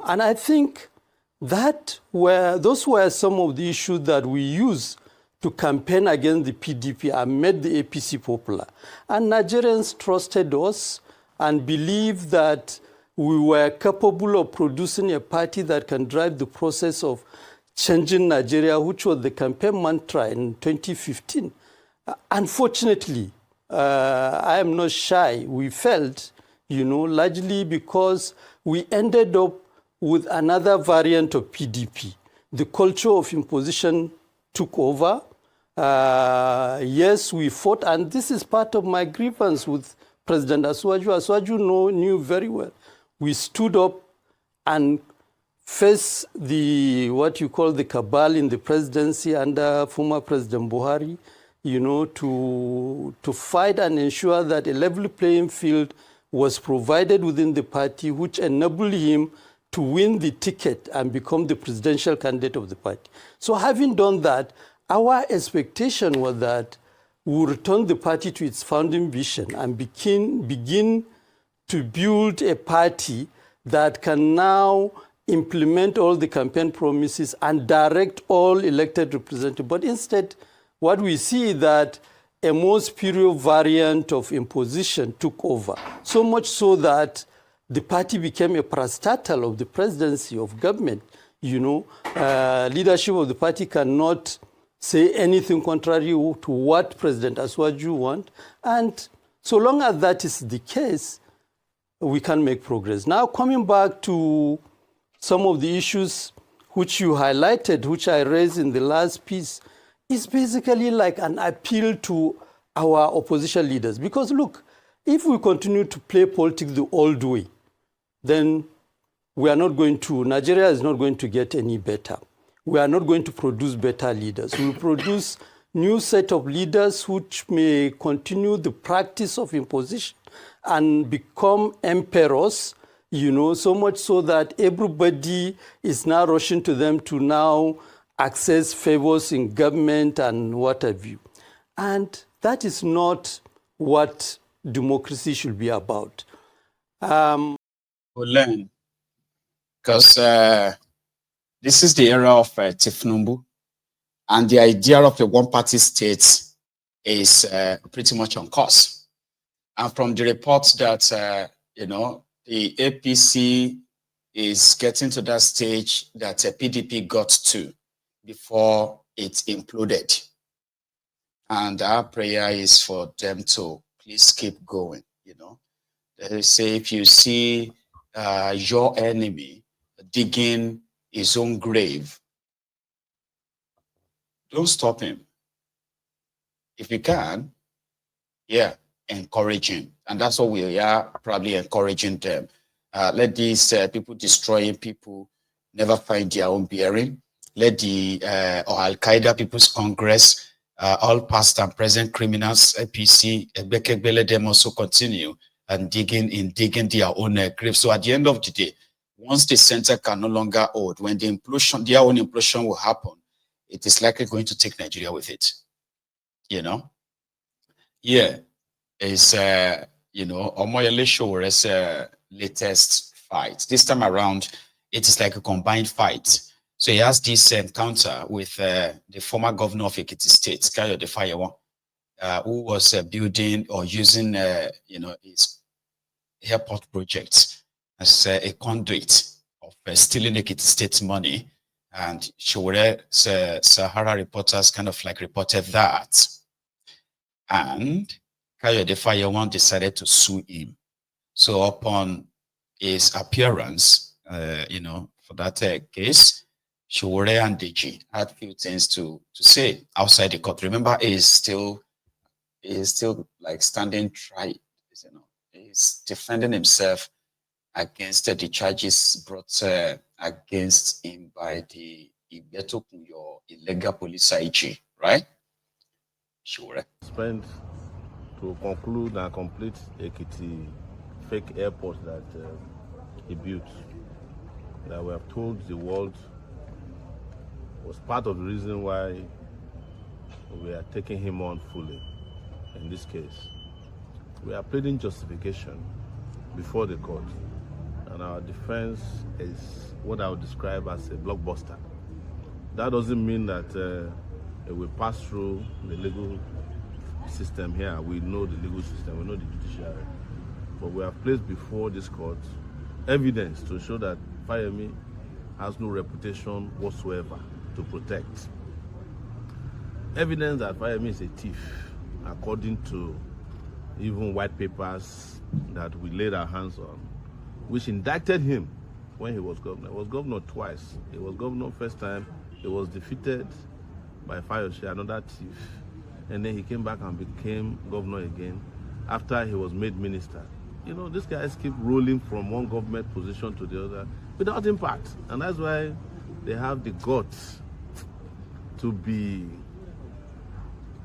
And I think those were some of the issues that we used to campaign against the PDP and made the APC popular. And Nigerians trusted us and believed that we were capable of producing a party that can drive the process of changing Nigeria, which was the campaign mantra in 2015. Unfortunately, I am not shy. We failed, largely because we ended up with another variant of PDP. The culture of imposition took over. Yes, we fought, and this is part of my grievance with President Asuaju. Asuaju knew very well. We stood up and faced what you call the cabal in the presidency under former President Buhari, to fight and ensure that a level playing field was provided within the party, which enabled him to win the ticket and become the presidential candidate of the party. So having done that, our expectation was that we would return the party to its founding vision and begin to build a party that can now implement all the campaign promises and direct all elected representatives. But instead, what we see is that a more spurious variant of imposition took over, so much so that the party became a parastatal of the presidency of government. Leadership of the party cannot say anything contrary to what President Asuaju wants. And so long as that is the case, we can make progress. Now, coming back to some of the issues which you highlighted, which I raised in the last piece, is basically like an appeal to our opposition leaders. Because look, if we continue to play politics the old way, then Nigeria is not going to get any better. We are not going to produce better leaders. We will produce new set of leaders which may continue the practice of imposition and become emperors, so much so that everybody is now rushing to them to now access favors in government and what have you. And that is not what democracy should be about. We'll learn, because this is the era of Tifnumbu, and the idea of a one-party state is pretty much on course. And from the reports that, the APC is getting to that stage that PDP got to before it imploded. And our prayer is for them to please keep going, They say if you see your enemy digging his own grave, don't stop him. If you can, encourage him. And that's what we are probably encouraging them. Let these people destroying people never find their own bearing. Let the or Al-Qaeda People's Congress, all past and present criminals, APC, let them also continue and digging their own grave. So at the end of the day, once the center can no longer hold, when the implosion, their own implosion will happen, it is likely going to take Nigeria with it. It's Omoyele Sowore's latest fight. This time around, it is like a combined fight. So he has this encounter with the former governor of Ekiti State, Kayode Fayemi, who was building or using his airport project as a conduit of stealing Ekiti State's money. And Sowore's Sahara reporters kind of like reported that. And Kayode Fayemi decided to sue him. So upon his appearance, for that case, Sowore and Deji had few things to say outside the court. Remember, he is still like standing trial. He's defending himself against the charges brought against him by the your illegal police IG, right? Sure. Spent to conclude and complete Ekiti fake airport that he built, that we have told the world was part of the reason why we are taking him on fully in this case. We are pleading justification before the court and our defense is what I would describe as a blockbuster. That doesn't mean that we pass through the legal system here. We know the legal system, we know the judiciary. But we have placed before this court evidence to show that Fayemi has no reputation whatsoever to protect. Evidence that Fayemi is a thief, according to even white papers that we laid our hands on, which indicted him when he was governor. He was governor twice. He was governor first time, he was defeated by Fayose, another thief. And then he came back and became governor again after he was made minister. You know, these guys keep rolling from one government position to the other without impact. And that's why they have the guts to be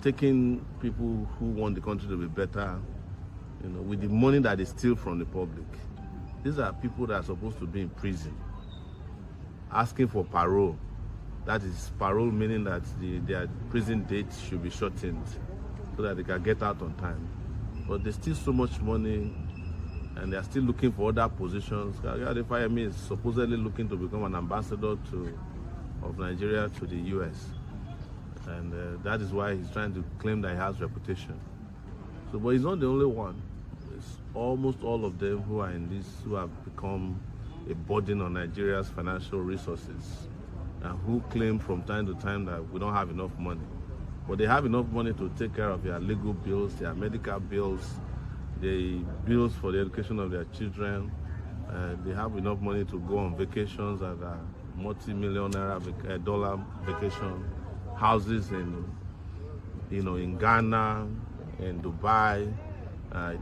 taking people who want the country to be better, you know, with the money that they steal from the public. These are people that are supposed to be in prison, asking for parole. That is parole, meaning that their prison dates should be shortened so that they can get out on time. But they steal so much money, and they are still looking for other positions. Fayemi is supposedly looking to become an ambassador of Nigeria to the US. And that is why he's trying to claim that he has reputation. So, but he's not the only one. It's almost all of them who are in this, who have become a burden on Nigeria's financial resources, and who claim from time to time that we don't have enough money. But they have enough money to take care of their legal bills, their medical bills, the bills for the education of their children. They have enough money to go on vacations at a multi-million dollar vacation, houses in Ghana, in Dubai,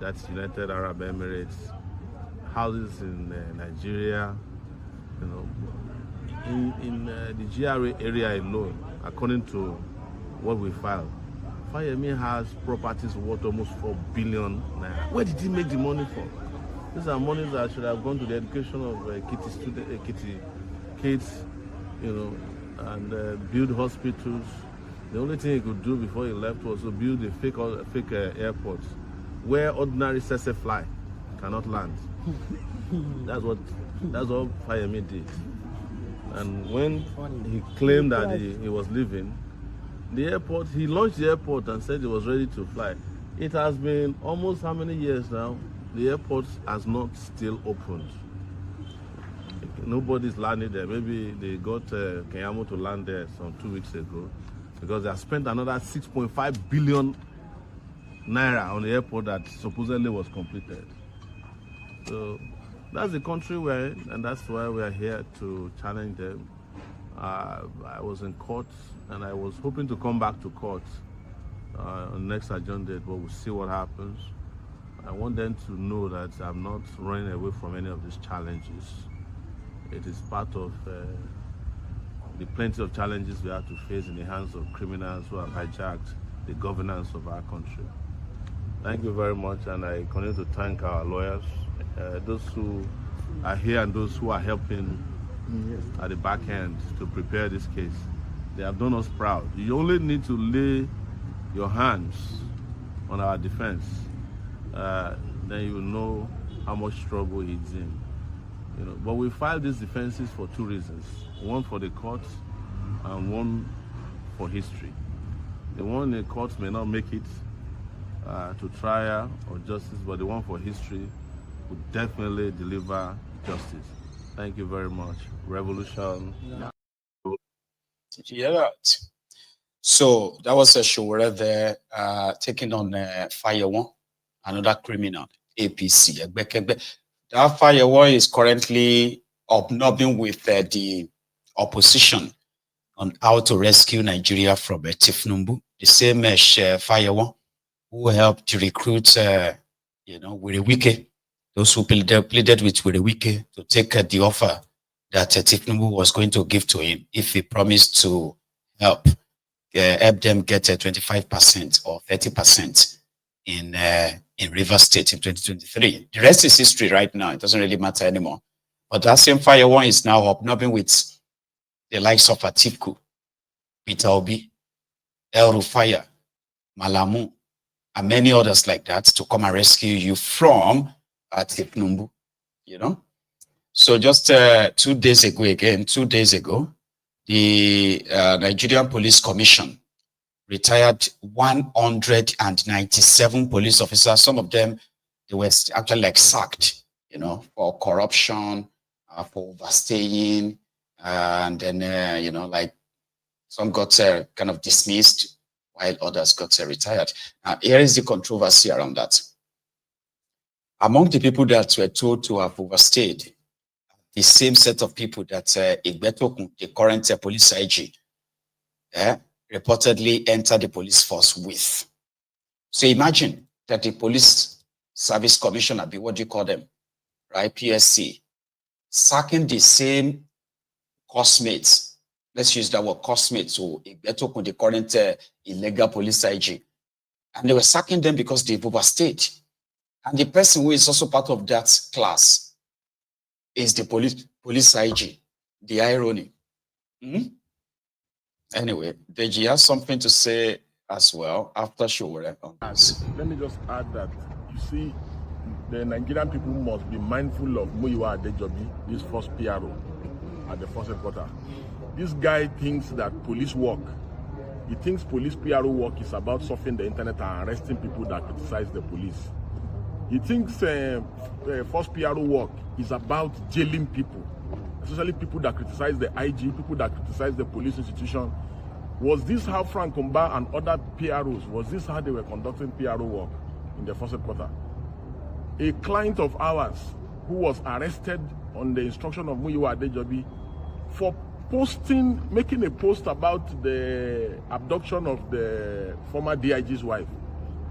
that's United Arab Emirates, houses in Nigeria, you know. In the GRA area alone, according to what we filed, Fayemi has properties worth almost 4 billion naira. Where did he make the money from? These are monies that should have gone to the education of Ekiti kids, you know, and build hospitals. The only thing he could do before he left was to build a fake airport where ordinary Sese fly cannot land. That's all Fayemi did. And when he claimed that he was leaving the airport, he launched the airport and said he was ready to fly. It has been almost how many years now? The airport has not still opened. Nobody's landed there. Maybe they got Keyamo to land there some 2 weeks ago, because they have spent another 6.5 billion naira on the airport that supposedly was completed. So that's the country we're in, and that's why we're here to challenge them. I was in court, and I was hoping to come back to court on next adjourned date, but we'll see what happens. I want them to know that I'm not running away from any of these challenges. It is part of the plenty of challenges we have to face in the hands of criminals who have hijacked the governance of our country. Thank you very much, and I continue to thank our lawyers, those who are here and those who are helping at the back end to prepare this case. They have done us proud. You only need to lay your hands on our defense, then you will know how much struggle it's in. You know, but we filed these defenses for two reasons: one for the courts and one for history. The one in the courts may not make it to trial or justice, but the one for history would definitely deliver justice. Thank you very much. Revolution. Did you hear that? So that was a Sowore there taking on Fayemi, another criminal, APC. That Fayemi is currently hobnobbing with the opposition on how to rescue Nigeria from Tifnumbu. The same as Fayemi, who helped to recruit, Wirewike, those who pleaded with Wirewike to take the offer that Tifnumbu was going to give to him if he promised to help them get 25% or 30% in Rivers State in 2023. The rest is history right now. It doesn't really matter anymore. But that same Fayemi is now hobnobbing with the likes of Atiku, Peter Obi, El Rufaya, Malamu, and many others like that to come and rescue you from Tifnumbu, you know. So just 2 days ago, the Nigerian Police Commission retired 197 police officers. Some of them, they were actually like sacked, you know, for corruption, for overstaying, and then, you know, like some got kind of dismissed while others got retired. Now, here is the controversy around that. Among the people that were told to have overstayed, the same set of people that Igbeto, the current police IG, reportedly entered the police force with. So imagine that the police service commissioner, what do you call them, right? PSC, sacking the same cosmates. Let's use that word, cosmates. So Igbeto, the current illegal police IG, and they were sacking them because they've overstayed. And the person who is also part of that class is the police IG. The irony. Anyway, Deji has something to say as well after Sowore. Let me just add that, you see, the Nigerian people must be mindful of Muyiwa Adejobi, this first PRO at the first headquarters. This guy thinks that police work, he thinks police PRO work is about surfing the internet and arresting people that criticize the police. He thinks first PRO work is about jailing people, especially people that criticize the IG, people that criticize the police institution. Was this how Frank Kumba and other PROs, was this how they were conducting PRO work in the first quarter? A client of ours who was arrested on the instruction of Muyiwa Adejobi for making a post about the abduction of the former DIG's wife.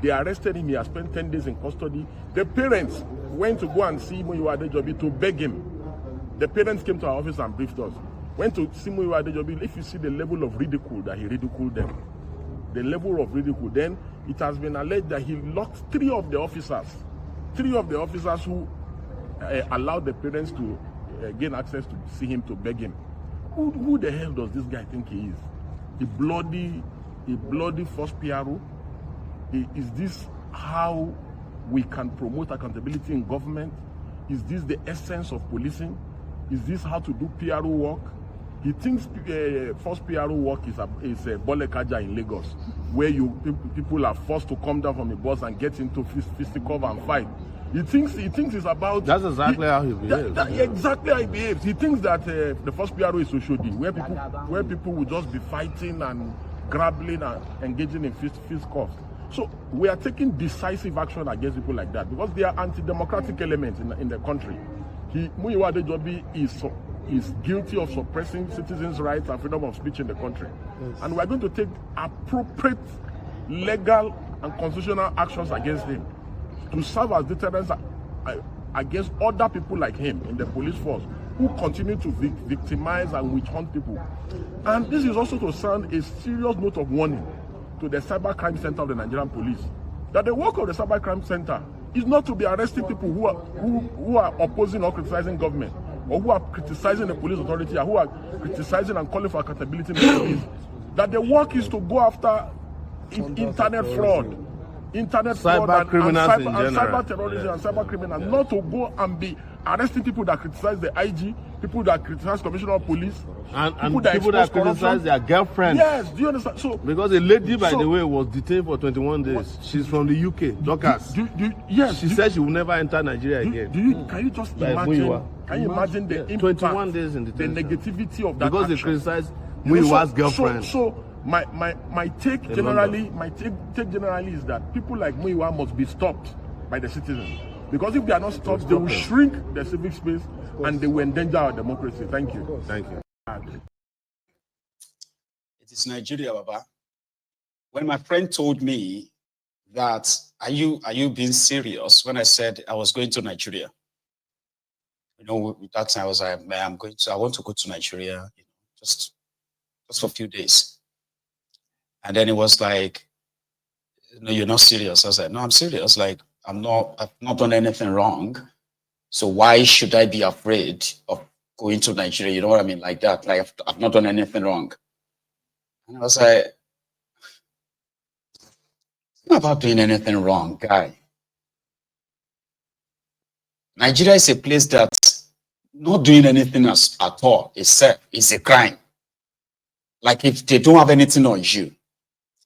They arrested him. He has spent 10 days in custody. The parents went to go and see Muyiwa Adejobi to beg him. The parents came to our office and briefed us. Went to see Muyiwa Adejobi. If you see the level of ridicule that he ridiculed them, the level of ridicule, then it has been alleged that he locked three of the officers who allowed the parents to gain access to see him, to beg him. Who the hell does this guy think he is? A bloody first PRO? Is this how we can promote accountability in government? Is this the essence of policing? Is this how to do PRO work? He thinks first PRO work is Bolekaja in Lagos, where people are forced to come down from a bus and get into fisticuffs and fight. He thinks it's about... That's exactly how he behaves. Exactly how he behaves. He thinks that the first PRO is Oshodi, where people will just be fighting and grappling and engaging in fisticuffs. So we are taking decisive action against people like that because they are anti-democratic elements in the country. Muyiwa Adejobi is guilty of suppressing citizens' rights and freedom of speech in the country. Yes. And we are going to take appropriate legal and constitutional actions against him to serve as deterrence against other people like him in the police force who continue to victimize and witch hunt people. And this is also to sound a serious note of warning to the Cybercrime Center of the Nigerian Police, that the work of the Cybercrime Center is not to be arresting people who are opposing or criticizing government, or who are criticizing the police authority, or who are criticizing and calling for accountability in the police. That the work is to go after internet fraud, cyber terrorism and cyber criminals, not to go and be arresting people that criticize the IG, people that criticize Commissioner of Police, and people that criticize their girlfriend. Yes, do you understand? So because a lady, by the way, was detained for 21 days. What? She's from the UK, Dorcas. Yes, she said she will never enter Nigeria again. Can you just imagine? Can you imagine the impact, 21 days in detention, the negativity of that? Because action. They criticize Muyiwa's girlfriend. So my take generally is that people like Muyiwa must be stopped by the citizens. Because if they are not stopped, they will shrink the civic space and they will endanger our democracy. Thank you. Thank you. It is Nigeria, Baba. When my friend told me that, are you being serious? When I said I was going to Nigeria, you know, that time I was like, man, I want to go to Nigeria, you know, just for a few days. And then it was like, no, you're not serious. I was like, no, I'm serious. Like, I've not done anything wrong. So why should I be afraid of going to Nigeria? You know what I mean? Like that. Like I've not done anything wrong. And I was like, it's not about doing anything wrong, guy. Nigeria is a place that not doing anything at all itself is a crime. Like if they don't have anything on you,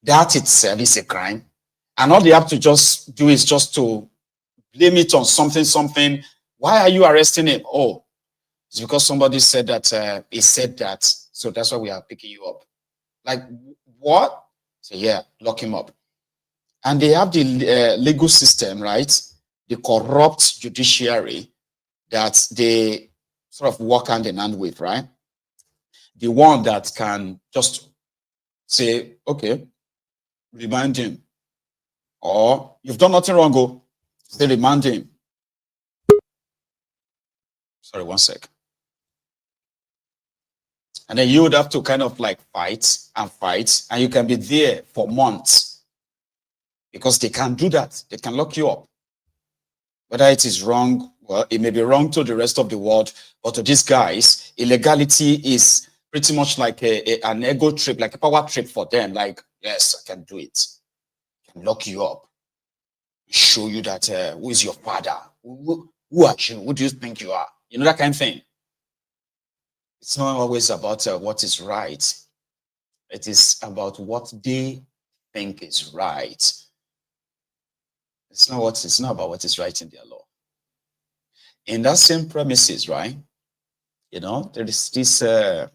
that itself is a crime. And all they have to just do is just to blame it on something. Why are you arresting him? Oh, it's because somebody said that he said that. So that's why we are picking you up. Like, what? So yeah, lock him up. And they have the legal system, right? The corrupt judiciary that they sort of work hand in hand with, right? The one that can just say, okay, remand him. Or you've done nothing wrong, go. Say remand him. Sorry, one sec. And then you would have to kind of like fight, and you can be there for months because they can do that. They can lock you up. Whether it is wrong, well, it may be wrong to the rest of the world, but to these guys, illegality is pretty much like an ego trip, like a power trip for them. Like, yes, I can do it. I can lock you up, show you that who is your father? Who are you? Who do you think you are? You know, that kind of thing. It's not always about what is right. It is about what they think is right. It's not about what is right in their law. In that same premises, right? You know, there is this. I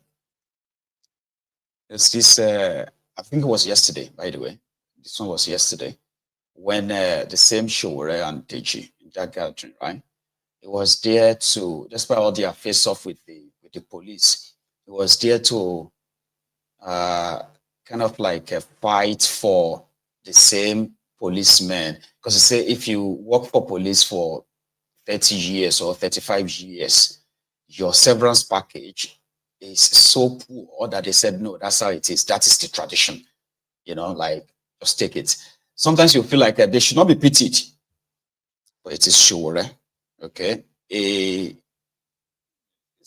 think it was yesterday, by the way. This one was yesterday when the same Sowore and Deji in that gathering, right? It was there to, despite all their face off with the police, it was there to kind of like fight for the same policemen. Because they say if you work for police for 30 years or 35 years, your severance package is so poor that they said, no, that's how it is. That is the tradition. You know, like, just take it. Sometimes you feel like they should not be pitied. But it is Sowore, okay? It's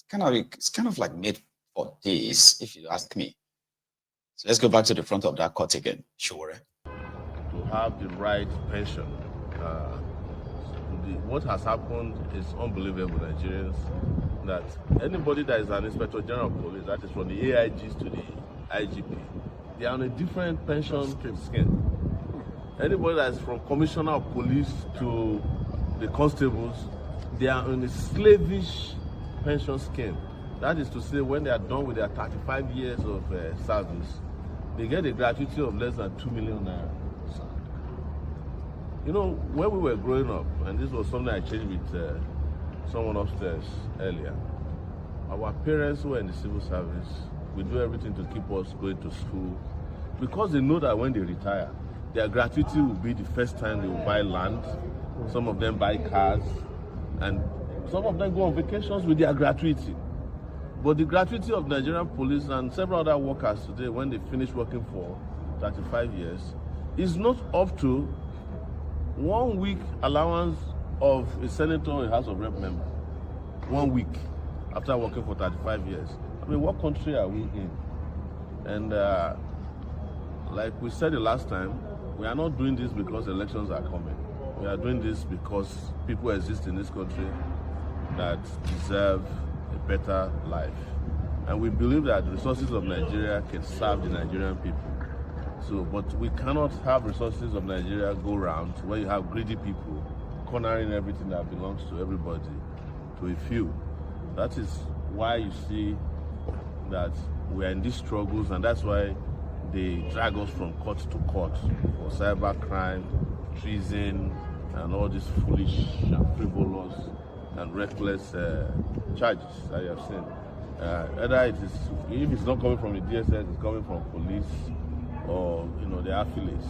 kind of like made for this, if you ask me. So let's go back to the front of that court again, Sowore. To have the right pension. What has happened is unbelievable, Nigerians, that anybody that is an Inspector General of Police, that is from the AIGs to the IGP, they are on a different pension scheme. Anybody that is from Commissioner of Police to the constables, they are on a slavish pension scheme. That is to say, when they are done with their 35 years of service, they get a gratuity of less than 2 million naira. You know, when we were growing up, and this was something I changed with someone upstairs earlier, our parents who were in the civil service, we do everything to keep us going to school, because they know that when they retire, their gratuity will be the first time they will buy land. Some of them buy cars, and some of them go on vacations with their gratuity. But the gratuity of Nigerian police and several other workers today, when they finish working for 35 years, is not up to 1 week allowance of a senator or a House of Rep member. 1 week after working for 35 years. I mean, what country are we in? And like we said the last time, we are not doing this because elections are coming. We are doing this because people exist in this country that deserve a better life. And we believe that the resources of Nigeria can serve the Nigerian people. So, but we cannot have resources of Nigeria go round where you have greedy people cornering everything that belongs to everybody to a few. That is why you see that we are in these struggles, and that's why they drag us from court to court for cybercrime, treason, and all these foolish and frivolous and reckless charges that you have seen. Either it is, if it's not coming from the DSS, it's coming from police or their affiliates.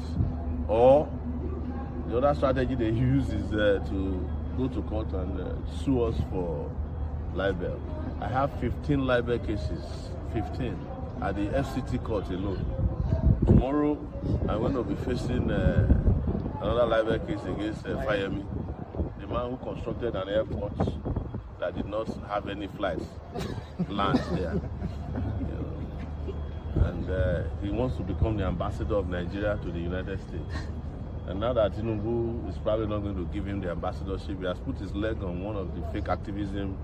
Or the other strategy they use is to go to court and sue us for libel. I have 15 libel cases, 15, at the FCT court alone. Tomorrow, I'm going to be facing another libel case against Fayemi, the man who constructed an airport that did not have any flights land there. And he wants to become the ambassador of Nigeria to the United States. And now that Tinubu is probably not going to give him the ambassadorship, he has put his leg on one of the fake activism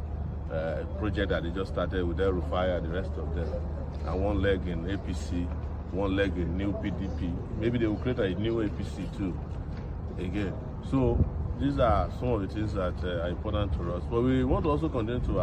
project that they just started with El-Rufai and the rest of them, and one leg in APC, one leg in new PDP. Maybe they will create a new APC too, again. So these are some of the things that are important to us. But we want to also continue to